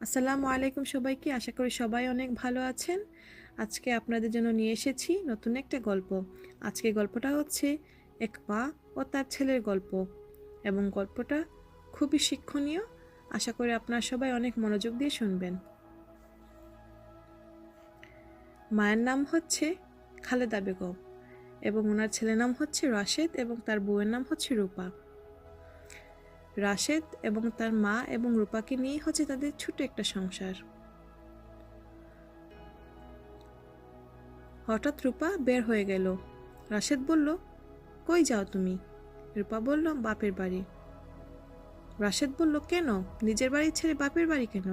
আসসালামু আলাইকুম সবাইকে। আশা করি সবাই অনেক ভালো আছেন। আজকে আপনাদের জন্য নিয়ে এসেছি নতুন একটা গল্প। আজকে গল্পটা হচ্ছে এক মা ও তার ছেলের গল্প এবং গল্পটা খুবই শিক্ষণীয়। আশা করি আপনারা সবাই অনেক মনোযোগ দিয়ে শুনবেন। মায়ের নাম হচ্ছে খালেদা বেগম এবং ওনার ছেলের নাম হচ্ছে রাশেদ এবং তার বউয়ের নাম হচ্ছে রূপা। রাশেদ এবং তার মা এবং রূপাকে নিয়ে হচ্ছে তাদের ছোট একটা সংসার। হঠাৎ রূপা বের হয়ে গেল। রাশেদ বলল, কই যাও তুমি? রূপা বলল, বাপের বাড়ি। রাশেদ বলল, কেন? নিজের বাড়ি ছেড়ে বাপের বাড়ি কেন?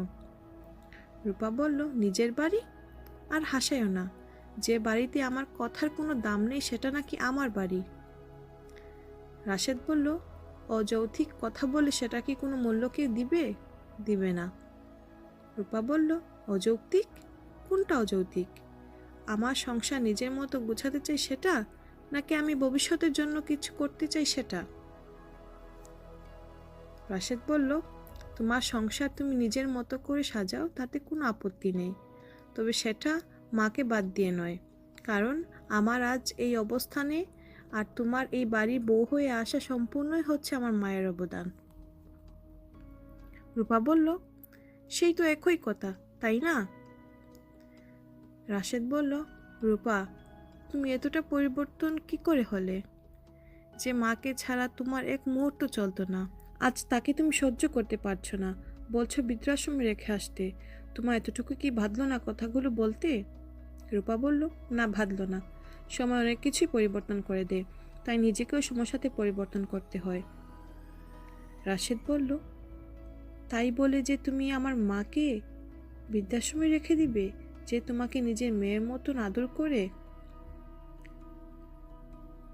রূপা বলল, নিজের বাড়ি? আর হাসায়ও না। যে বাড়িতে আমার কথার কোনো দাম নেই সেটা নাকি আমার বাড়ি। রাশেদ বলল, অযৌক্তিক কথা বলে সেটা কি কোনো মূল্য কেউ দিবে? দিবে না। রূপা বলল, অযৌক্তিক? কোনটা অযৌক্তিক? আমার সংসার নিজের মতো গুছাতে চাই সেটা, নাকি আমি ভবিষ্যতের জন্য কিছু করতে চাই সেটা? রাশেদ বলল, তোমার সংসার তুমি নিজের মতো করে সাজাও, তাতে কোনো আপত্তি নেই, তবে সেটা মাকে বাদ দিয়ে নয়। কারণ আমার আজ এই অবস্থানে আর তোমার এই বাড়ির বউ হয়ে আসা সম্পূর্ণই হচ্ছে আমার মায়ের অবদান। রূপা বলল, সেই তো একই কথা, তাই না? রাশেদ বলল, রূপা, তুমি এতটা পরিবর্তন কি করে হলে? যে মাকে ছাড়া তোমার এক মুহূর্ত চলতো না, আজ তাকে তুমি সহ্য করতে পারছো না, বলছো বৃদ্ধাশ্রমে রেখে আসতে। তোমার এতটুকু কি বাঁধলো না কথাগুলো বলতে? রূপা বলল, না, বাঁধলো না। সময় অনেক কিছুই পরিবর্তন করে দেয়, তাই নিজেকেও সময়ের সাথে পরিবর্তন করতে হয়। রাশেদ বলল, তাই বলে যে তুমি আমার মাকে বৃদ্ধাশ্রমে রেখে দিবে, যে তোমাকে নিজের মেয়ের মতন আদর করে?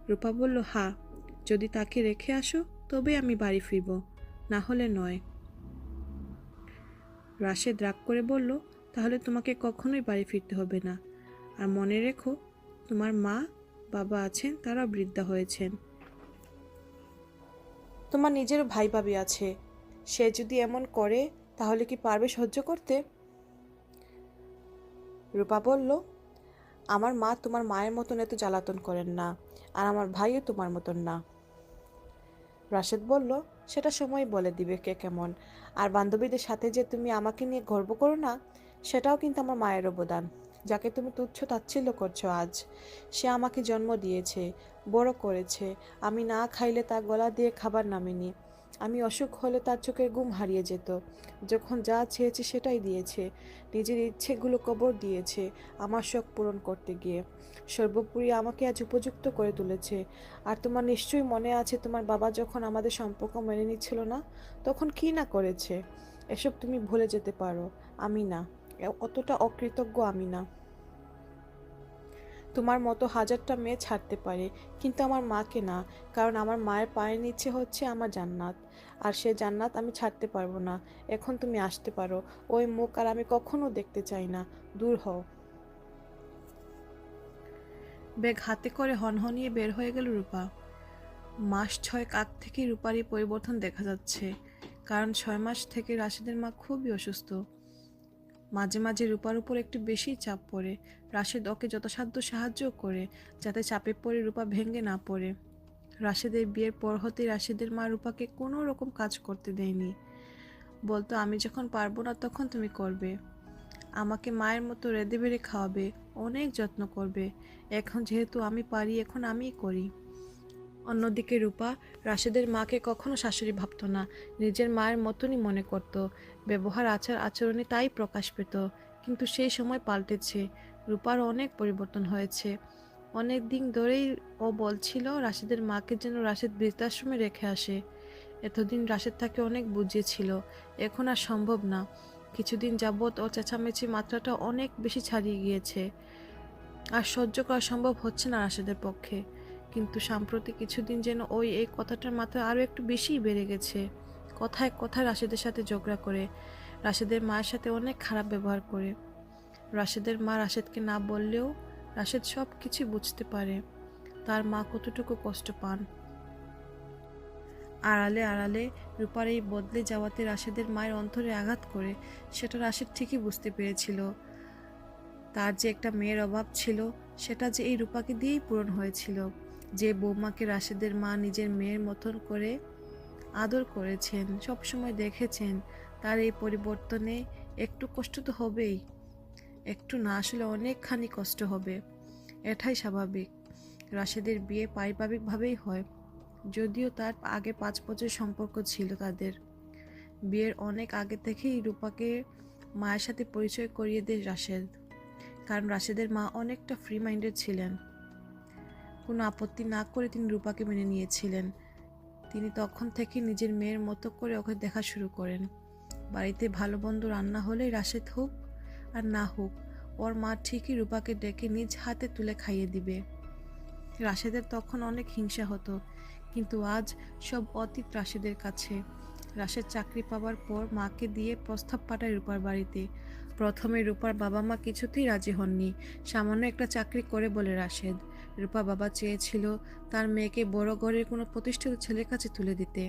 রূপা বলল, হ্যাঁ, যদি তাকে রেখে আসো তবে আমি বাড়ি ফিরব, না হলে নয়। রাশেদ রাগ করে বলল, তাহলে তোমাকে কখনোই বাড়ি ফিরতে হবে না। আর মনে রেখো, তোমার মা বাবা আছেন, তারাও বৃদ্ধা হয়েছেন। তোমার নিজেরও ভাই ভাবি আছে, সে যদি এমন করে তাহলে কি পারবে সহ্য করতে? রূপা বলল, আমার মা তোমার মায়ের মতন এত জ্বালাতন করেন না, আর আমার ভাইও তোমার মতন না। রাশেদ বলল, সেটা সময় বলে দিবে কে কেমন। আর বান্ধবীদের সাথে যে তুমি আমাকে নিয়ে গর্ব করো না, সেটাও কিন্তু আমার মায়ের অবদান, যাকে তুমি তুচ্ছ তাচ্ছিল্য করছো আজ। সে আমাকে জন্ম দিয়েছে, বড় করেছে। আমি না খাইলে তার গলা দিয়ে খাবার নামেনি। আমি অসুখ হলে তার চোখের ঘুম হারিয়ে যেত। যখন যা চেয়েছে সেটাই দিয়েছে। নিজের ইচ্ছেগুলো কবর দিয়েছে আমার শখ পূরণ করতে গিয়ে। সর্বোপরি আমাকে আজ উপযুক্ত করে তুলেছে। আর তোমার নিশ্চয়ই মনে আছে, তোমার বাবা যখন আমাদের সম্পর্ক মেনে নিচ্ছিল না, তখন কি না করেছে। এসব তুমি ভুলে যেতে পারো, আমি না। অতটা অকৃতজ্ঞ আমি না। তোমার মতো হাজারটা মেয়ে ছাড়তে পারে, কিন্তু আমার মাকে না। কারণ আমার মায়ের পায়ের নিচে হচ্ছে আমার জান্নাত, আর সে জান্নাত আমি ছাড়তে পারবো না। এখন তুমি আসতে পারো। ওই মুখ আর আমি কখনো দেখতে চাই না। দূর হও। ব্যাগ হাতে করে হনহনিয়ে বের হয়ে গেল রূপা। মাস 6 আগ থেকে রূপার এই পরিবর্তন দেখা যাচ্ছে, কারণ 6 মাস থেকে রাশেদের মা খুবই অসুস্থ। মাঝে মাঝে রূপার উপর একটু বেশি চাপ পড়ে। রাশেদ ওকে যথাসাধ্য সাহায্য করে, যাতে চাপে পড়ে রূপা ভেঙে না পড়ে। রাশেদের বিয়ের পর হতে রাশেদের মা রূপাকে কোনো রকম কাজ করতে দেয়নি। বলতো, আমি যখন পারবো না তখন তুমি করবে। আমাকে মায়ের মতো রেঁধে বেড়ে খাওয়াবে, অনেক যত্ন করবে। এখন যেহেতু আমি পারি, এখন আমিই করি। অন্যদিকে রূপা রাশেদের মাকে কখনো শাশুড়ি ভাবত না, নিজের মায়ের মতনই মনে করত। ব্যবহার আচার আচরণে তাই প্রকাশ পেত। কিন্তু সেই সময় পাল্টেছে। রূপার অনেক পরিবর্তন হয়েছে। অনেক দিন ধরেই ও বলছিল রাশেদের মাকে যেন রাশেদ বৃদ্ধাশ্রমে রেখে আসে। এতদিন রাশেদ তাকে অনেক বুঝিয়েছিল, এখন আর সম্ভব না। কিছুদিন যাবৎ ও চেঁচামেচি মাত্রাটা অনেক বেশি ছাড়িয়ে গিয়েছে, আর সহ্য করা সম্ভব হচ্ছে না রাশেদের পক্ষে। কিন্তু সাম্প্রতিক কিছুদিন যেন ওই এই কথাটার মাত্রা আরও একটু বেশিই বেড়ে গেছে। কথায় কথায় রাশেদের সাথে ঝগড়া করে, রাশেদের মায়ের সাথে অনেক খারাপ ব্যবহার করে। রাশেদের মা রাশেদকে না বললেও রাশেদ সব কিছু বুঝতে পারে, তার মা কতটুকু কষ্ট পান। আড়ালে আড়ালে রূপার এই বদলে যাওয়াতে রাশেদের মায়ের অন্তরে আঘাত করে। সেটা রাশেদ ঠিকই বুঝতে পেরেছিল। তার যে একটা মেয়ের অভাব ছিল, সেটা যে এই রূপাকে দিয়েই পূরণ হয়েছিল। যে বৌমাকে রাশেদের মা নিজের মেয়ের মতন করে আদর করেছেন, সবসময় দেখেছেন, তার এই পরিবর্তনে একটু কষ্ট তো হবেই। একটু না, আসলে অনেকখানি কষ্ট হবে। এটাই স্বাভাবিক। রাশেদের বিয়ে পারিবারিকভাবেই হয়, যদিও তার আগে 5 বছর সম্পর্ক ছিল তাদের। বিয়ের অনেক আগে থেকেই রূপাকে মায়ের সাথে পরিচয় করিয়ে দেয় রাশেদ। কারণ রাশেদের মা অনেকটা ফ্রি মাইন্ডেড ছিলেন। কোনো আপত্তি না করে তিনি রূপাকে মেনে নিয়েছিলেন। তিনি তখন থেকে নিজের মেয়ের মতো করে ওকে দেখা শুরু করেন। বাড়িতে ভালো মন্দ রান্না হলেই রাশেদ হোক আর না হোক, ওর মা ঠিকই রূপাকে ডেকে নিজ হাতে তুলে খাইয়ে দিবে। রাশেদের তখন অনেক হিংসা হতো, কিন্তু আজ সব অতীত রাশেদের কাছে। রাশেদ চাকরি পাওয়ার পর মাকে দিয়ে প্রস্তাব পাঠায় রূপার বাড়িতে। প্রথমে রূপার বাবা মা কিছুতেই রাজি হননি। সামান্য একটা চাকরি করে বলে রাশেদ। রূপা বাবা চেয়েছিল তার মেয়েকে বড় ঘরের কোনো প্রতিষ্ঠিত ছেলের কাছে তুলে দিতে।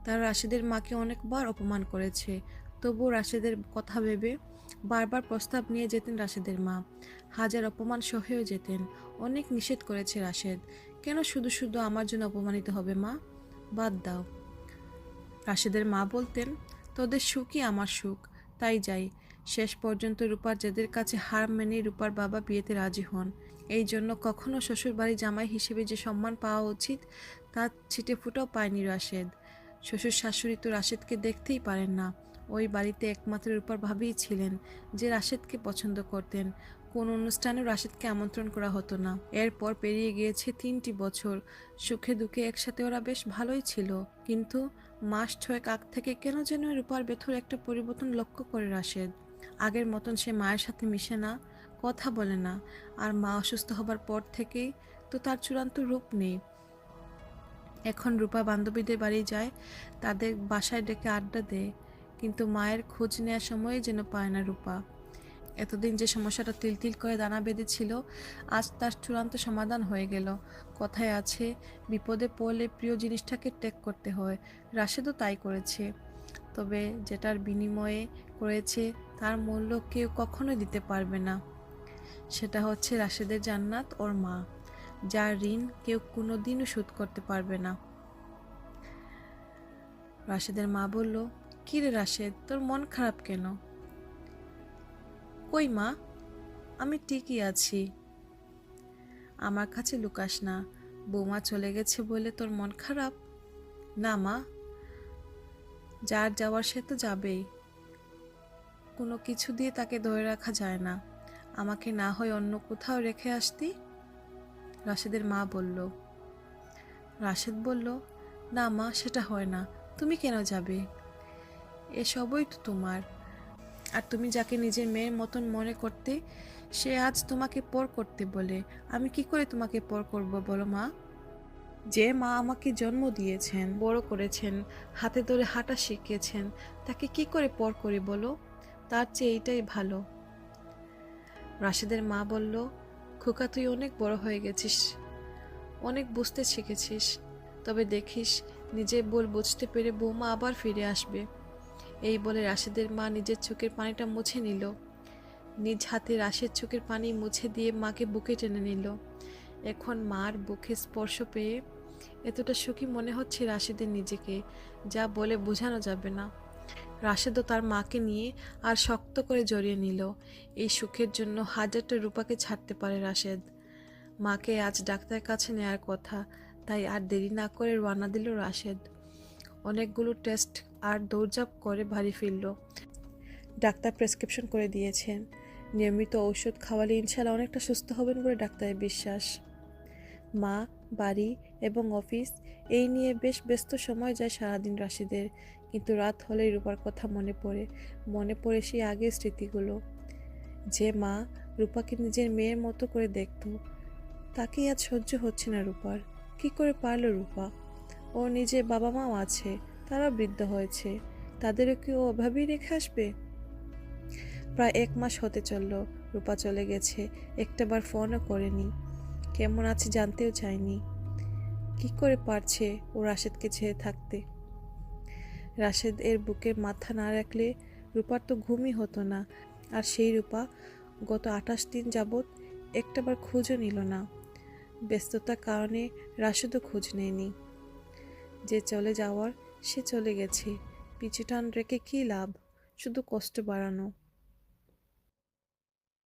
তারা রাশেদের মাকে অনেকবার অপমান করেছে, তবুও রাশেদের কথা ভেবে বারবার প্রস্তাব নিয়ে যেতেন রাশেদের মা। হাজার অপমান সহেও যেতেন। অনেক নিষেধ করেছে রাশেদ। কেন শুধু শুধু আমার জন্য অপমানিত হবে মা? বাদ দাও। রাশেদের মা বলতেন, তোদের সুখই আমার সুখ, তাই যাই। শেষ পর্যন্ত রূপার জেদের কাছে হার মেনে রূপার বাবা বিয়েতে রাজি হন। এই জন্য কখনো শ্বশুরবাড়ি জামাই হিসেবে যে সম্মান পাওয়া উচিত, তার ছিটে ফুটাও পায়নি রাশেদ। শ্বশুর শাশুড়ি তো রাশেদকে দেখতেই পারেন না। ওই বাড়িতে একমাত্র রূপার ভাবিই ছিলেন যে রাশেদকে পছন্দ করতেন। কোন অনুষ্ঠানেও রাশেদকে আমন্ত্রণ করা হতো না। এরপর পেরিয়ে গিয়েছে 3টি বছর। সুখে দুঃখে একসাথে ওরা বেশ ভালোই ছিল, কিন্তু মাস 6 আগ থেকে কেন যেন রূপার ভেতর একটা পরিবর্তন লক্ষ্য করে রাশেদ। আগের মতন সে মায়ের সাথে মিশে না, কথা বলে না। আর মা অসুস্থ হবার পর থেকেই তো তার চূড়ান্ত রূপ নেই। এখন রূপা বান্ধবীদের বাড়ি যায়, তাদের বাসায় ডেকে আড্ডা দেয়, কিন্তু মায়ের খোঁজ নেওয়ার সময় যেন পায় না রূপা। এতদিন যে সমস্যাটা তিল তিল করে দানা বেঁধেছিল, আজ তার চূড়ান্ত সমাধান হয়ে গেল। কথায় আছে, বিপদে পড়লে প্রিয় জিনিসটাকে ত্যাগ করতে হয়। রাশেদও তাই করেছে, তবে যেটার বিনিময়ে করেছে তার মূল্য কেউ কখনোই দিতে পারবে না। সেটা হচ্ছে রাশেদের জান্নাত, ওর মা, যার ঋণ কেউ কোনোদিনও শোধ করতে পারবে না। রাশেদের মা বলল, কি রে রাশেদ, তোর মন খারাপ কেন? কই মা, আমি ঠিকই আছি। আমার কাছে লুকাস না। বৌমা চলে গেছে বলে তোর মন খারাপ? না মা, যার যাওয়ার সে তো যাবেই। কোনো কিছু দিয়ে তাকে ধরে রাখা যায় না। আমাকে না হয় অন্য কোথাও রেখে আসতি। রাশেদের মা বলল। রাশেদ বলল, না মা, সেটা হয় না। তুমি কেন যাবে? এসবই তো তোমার। আর তুমি যাকে নিজের মেয়ের মতন মনে করতে, সে আজ তোমাকে পর করতে বলে। আমি কি করে তোমাকে পর করব বলো মা? যে মা আমাকে জন্ম দিয়েছেন, বড় করেছেন, হাতে ধরে হাঁটা শিখিয়েছেন, তাকে কি করে পর করি বলো? তার চেয়ে এইটাই ভালো। রাশেদের মা বলল, খোকা, তুই অনেক বড় হয়ে গেছিস, অনেক বুঝতে শিখেছিস। তবে দেখিস, নিজের ভুল বুঝতে পেরে বৌমা আবার ফিরে আসবে। এই বলে রাশেদের মা নিজের চোখের পানিটা মুছে নিল। নিজ হাতে রাশের চোখের পানি মুছে দিয়ে মাকে বুকে টেনে নিল। এখন মার বুকে স্পর্শ পেয়ে এতটা সুখী মনে হচ্ছে রাশেদের নিজেকে, যা বলে বোঝানো যাবে না। রাশেদও তার মাকে নিয়ে আর শক্ত করে জড়িয়ে নিল। এই সুখের জন্য হাজারটা রূপাকে ছাড়তে পারে রাশেদ। মাকে আজ ডাক্তারের কাছে নেয়ার কথা, তাই আর দেরি না করে রওনা দিল রাশেদ। অনেকগুলো টেস্ট আর দৌড়ঝাঁপ করে বাড়ি ফিরল। ডাক্তার প্রেসক্রিপশন করে দিয়েছেন, নিয়মিত ঔষধ খাওয়ালে ইনশাল্লাহ অনেকটা সুস্থ হবেন বলে ডাক্তারের বিশ্বাস। মা, বাড়ি এবং অফিস, এই নিয়ে বেশ ব্যস্ত সময় যায় সারাদিন রাশেদের। কিন্তু রাত হলেই রূপার কথা মনে পড়ে সেই আগের স্মৃতিগুলো। যে মা রূপাকে নিজের মেয়ের মতো করে দেখত, তাকেই আজ সহ্য হচ্ছে না রূপার। কি করে পারল রূপা? ও নিজের বাবা মাও আছে, তারা বৃদ্ধ হয়েছে, তাদেরও কি ও অভাবেই রেখে আসবে? প্রায় 1 মাস হতে চলল রূপা চলে গেছে, একটাবার ফোনও করেনি, কেমন আছে জানতেও চায়নি। কি করে পারছে ও রাশেদকে ছেড়ে থাকতে? রাশেদ এর বুকে মাথা না রাখলে রূপার তো ঘুমই হতো না। আর সেই রূপা গত 28 দিন যাবৎ একটাবার খোঁজও নিল না। ব্যস্ততার কারণে রাশেদও খোঁজ নেয়নি। যে চলে যাওয়ার সে চলে গেছে, পিছু টান রেখে কী লাভ, শুধু কষ্ট বাড়ানো।